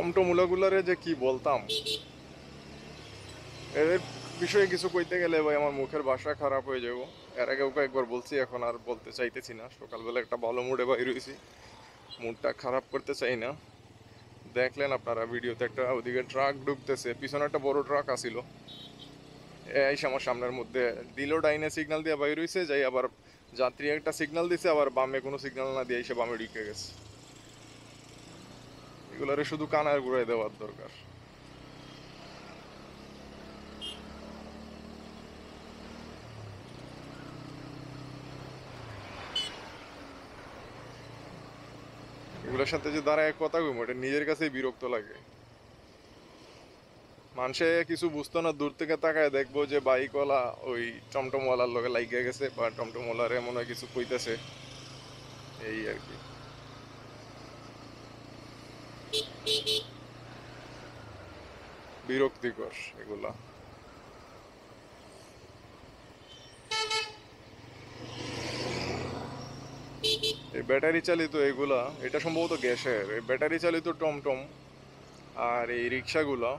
টমটমুলাগুলারে যে কি বলতাম, এর বিষয়ে কিছু কইতে গেলে ভাই আমার মুখের ভাষা খারাপ হয়ে যাব। এর আগেও কয়েকবার বলছি, এখন আর বলতে চাইতেছি না। সকালবেলা একটা ভালো মুডে বাইর হয়েছি, মুডটা খারাপ করতে চাই না। দেখলেন আপনারা ভিডিওতে একটা ওদিকে ট্রাক ঢুকতেছে, পিছনে একটা বড় ট্রাক আসিল, এই আমার সামনের মধ্যে দিল, ডাইনে সিগন্যাল দিয়ে বাইর হইছে, যাই আবার যাত্রী একটা সিগন্যাল দিছে, আবার বামে কোনো সিগন্যাল না দিয়ে এসে বামে ঢুকে গেছে। এগুলারে শুধু কানায় ঘুরাই দেওয়ার দরকার। এগুলোর সাথে যে দাঁড়ায় কথা কইম, এটা নিজের কাছেই বিরক্ত লাগে। মানুষে কিছু বুঝতো না, দূর থেকে তাকায় দেখবো যে বাইকওয়ালা ওই টমটমওয়ালার লগে লাইগা গেছে, বা টমটমওয়ালার এমন হয় কিছু কইতেছে, এই আর কি। বিরক্তিকর এগুলা। এই ব্যাটারি চালিত এগুলা, এটা সম্ভবত গ্যাসের, এই ব্যাটারি চালিত টমটম আর এই রিক্সাগুলা,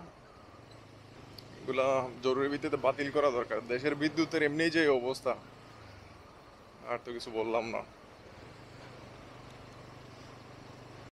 এগুলা জরুরি ভিত্তিতে বাতিল করা দরকার। দেশের বিদ্যুতের এমনি যে অবস্থা, আর তো কিছু বললাম না।